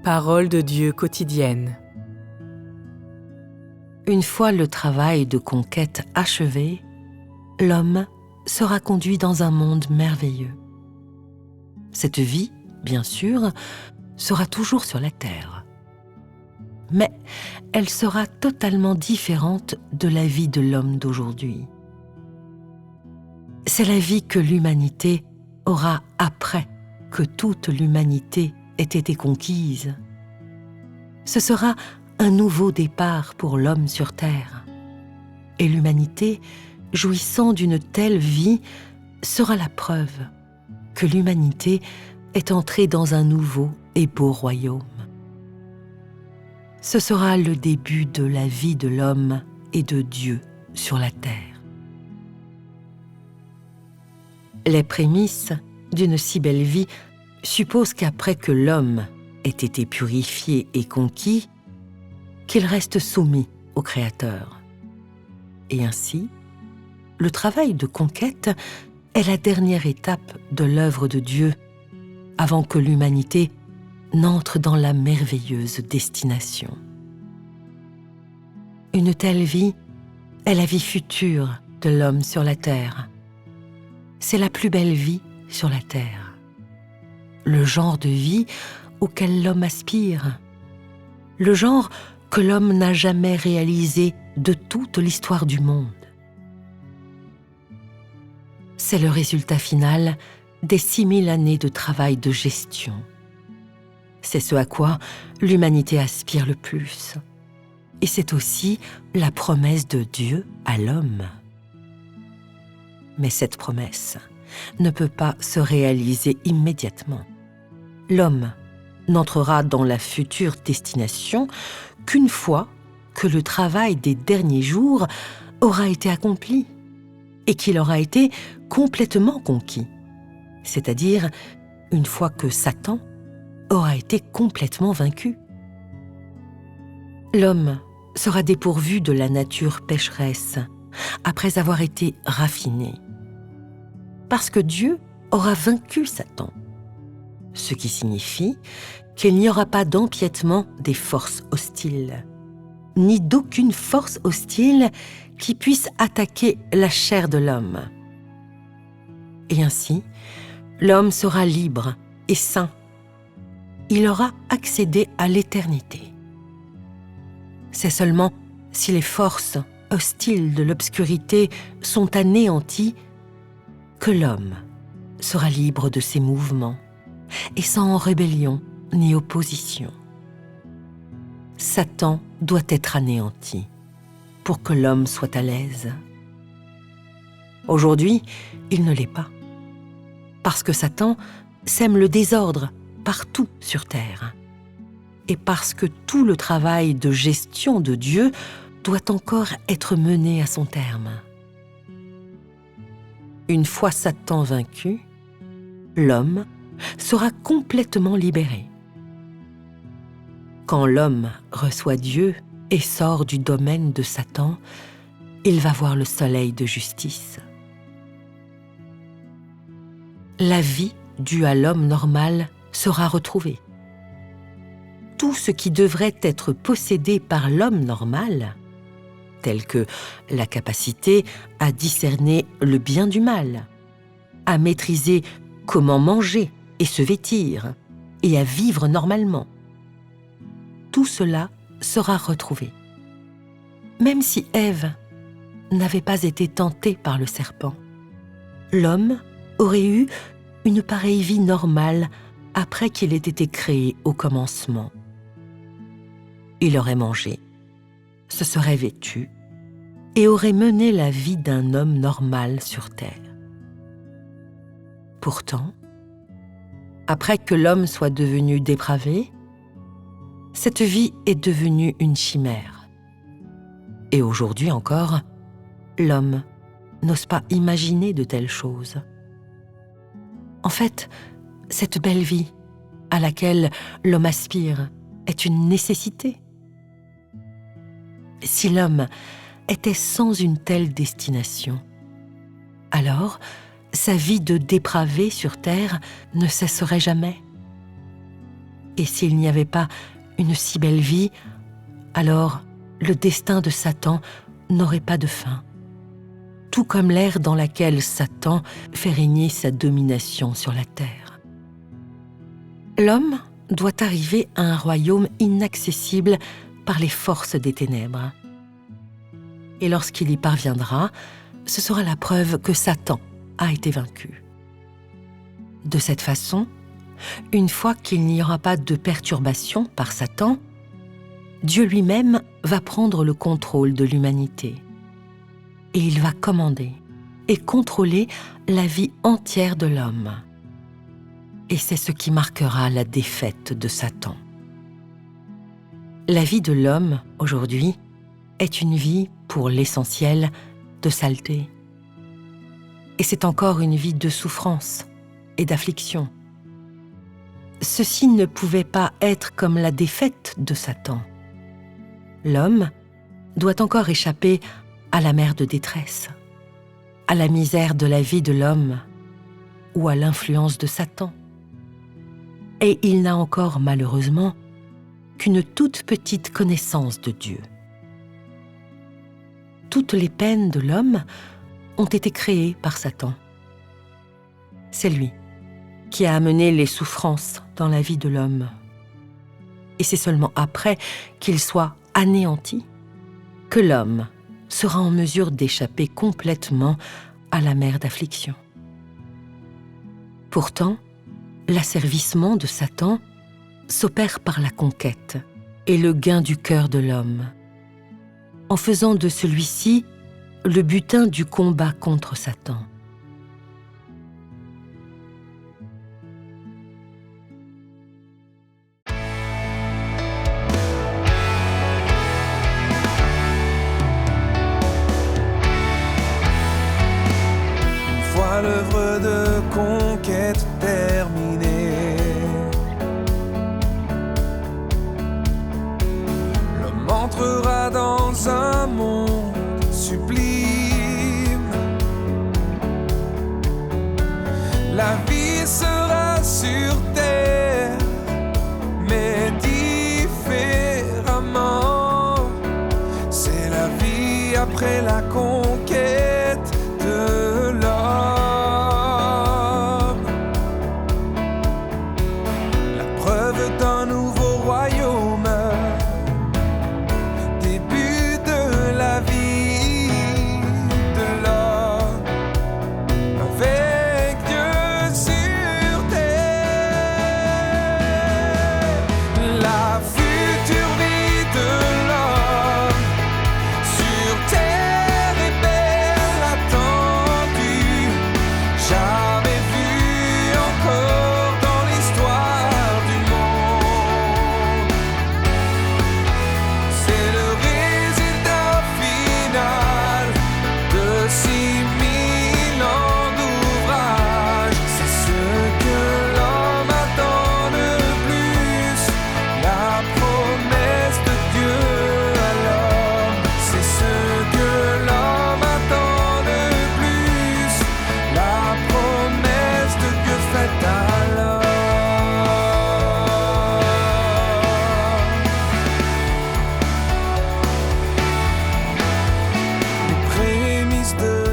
Parole de Dieu quotidienne. Une fois le travail de conquête achevé, l'homme sera conduit dans un monde merveilleux. Cette vie, bien sûr, sera toujours sur la terre. Mais elle sera totalement différente de la vie de l'homme d'aujourd'hui. C'est la vie que l'humanité aura après que toute l'humanité ait été conquise. Ce sera un nouveau départ pour l'homme sur terre. Et l'humanité, jouissant d'une telle vie, sera la preuve que l'humanité est entrée dans un nouveau et beau royaume. Ce sera le début de la vie de l'homme et de Dieu sur la terre. Les prémices d'une si belle vie supposent qu'après que l'homme ait été purifié et conquis, qu'il reste soumis au Créateur. Et ainsi, le travail de conquête est la dernière étape de l'œuvre de Dieu avant que l'humanité n'entre dans la merveilleuse destination. Une telle vie est la vie future de l'homme sur la terre. C'est la plus belle vie sur la terre. Le genre de vie auquel l'homme aspire. Le genre que l'homme n'a jamais réalisé de toute l'histoire du monde. C'est le résultat final des 6000 années de travail de gestion. C'est ce à quoi l'humanité aspire le plus. Et c'est aussi la promesse de Dieu à l'homme. Mais cette promesse ne peut pas se réaliser immédiatement. L'homme n'entrera dans la future destination qu'une fois que le travail des derniers jours aura été accompli et qu'il aura été complètement conquis, c'est-à-dire une fois que Satan aura été complètement vaincu. L'homme sera dépourvu de la nature pécheresse après avoir été raffiné, parce que Dieu aura vaincu Satan, ce qui signifie qu'il n'y aura pas d'empiètement des forces hostiles, ni d'aucune force hostile qui puisse attaquer la chair de l'homme. Et ainsi, l'homme sera libre et saint. Il aura accédé à l'éternité. C'est seulement si les forces hostiles de l'obscurité sont anéanties que l'homme sera libre de ses mouvements et sans rébellion ni opposition. Satan doit être anéanti pour que l'homme soit à l'aise. Aujourd'hui, il ne l'est pas, parce que Satan sème le désordre partout sur terre, et parce que tout le travail de gestion de Dieu doit encore être mené à son terme. Une fois Satan vaincu, l'homme sera complètement libéré. Quand l'homme reçoit Dieu et sort du domaine de Satan, il va voir le soleil de justice. La vie due à l'homme normal sera retrouvée. Tout ce qui devrait être possédé par l'homme normal, tel que la capacité à discerner le bien du mal, à maîtriser comment manger et se vêtir, et à vivre normalement, tout cela sera retrouvé. Même si Ève n'avait pas été tentée par le serpent, l'homme aurait eu une pareille vie normale après qu'il ait été créé au commencement. Il aurait mangé, se serait vêtu et aurait mené la vie d'un homme normal sur terre. Pourtant, après que l'homme soit devenu dépravé, cette vie est devenue une chimère. Et aujourd'hui encore, l'homme n'ose pas imaginer de telles choses. En fait, cette belle vie à laquelle l'homme aspire est une nécessité. Si l'homme était sans une telle destination, alors sa vie de dépravé sur terre ne cesserait jamais. Et s'il n'y avait pas une si belle vie, alors le destin de Satan n'aurait pas de fin. Tout comme l'ère dans laquelle Satan fait régner sa domination sur la terre. L'homme doit arriver à un royaume inaccessible par les forces des ténèbres. Et lorsqu'il y parviendra, ce sera la preuve que Satan a été vaincu. De cette façon, une fois qu'il n'y aura pas de perturbation par Satan, Dieu lui-même va prendre le contrôle de l'humanité. Et il va commander et contrôler la vie entière de l'homme. Et c'est ce qui marquera la défaite de Satan. La vie de l'homme, aujourd'hui, est une vie, pour l'essentiel, de saleté. Et c'est encore une vie de souffrance et d'affliction. Ceci ne pouvait pas être comme la défaite de Satan. L'homme doit encore échapper à la mer de détresse, à la misère de la vie de l'homme ou à l'influence de Satan. Et il n'a encore, malheureusement, qu'une toute petite connaissance de Dieu. Toutes les peines de l'homme ont été créées par Satan. C'est lui qui a amené les souffrances dans la vie de l'homme. Et c'est seulement après qu'il soit anéanti que l'homme sera en mesure d'échapper complètement à la mer d'affliction. Pourtant, l'asservissement de Satan s'opère par la conquête et le gain du cœur de l'homme, en faisant de celui-ci le butin du combat contre Satan. L'œuvre de conquête terminée, l'homme entrera dans un monde sublime. La vie sera sur terre, mais différemment. C'est la vie après la conquête de l'homme.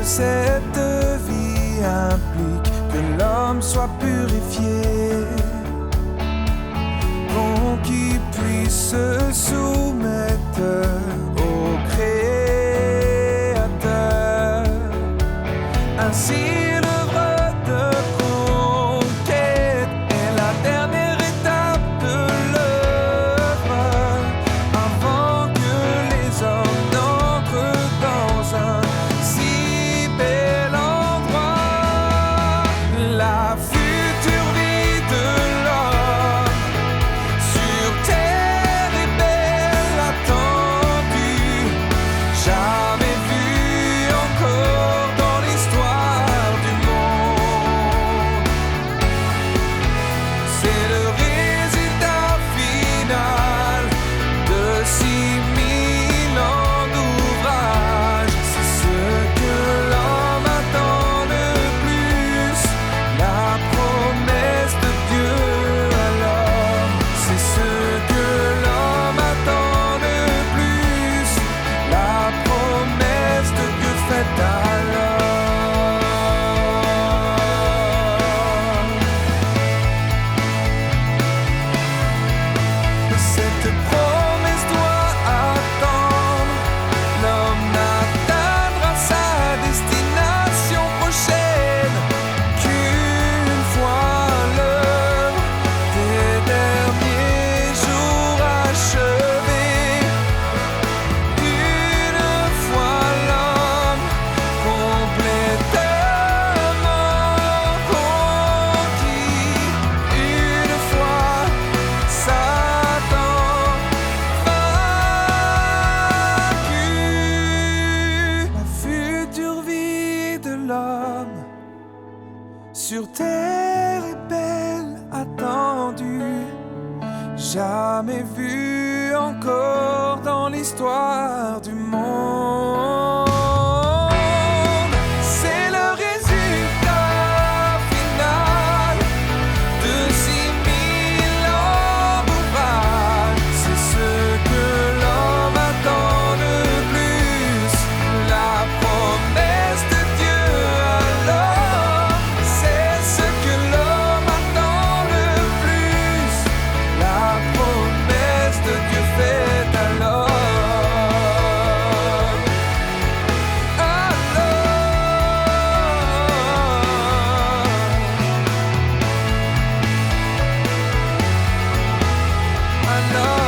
Cette vie implique que l'homme soit purifié, conquis puisse se soumettre au Créateur. Ainsi l'œuvre de conquête est la dernière étape de l'œuvre, avant que les hommes n'entrent dans un bel endroit. La future vie de l'homme sur terre est belle. jamais vu encore dans l'histoire du monde. C'est le résultat final de 6000 ans d'ouvrage. C'est ce que l'homme attend de plus, la promesse de Dieu à l'homme. C'est ce que l'homme attend le plus, la promesse de Dieu faite à l'homme. I know.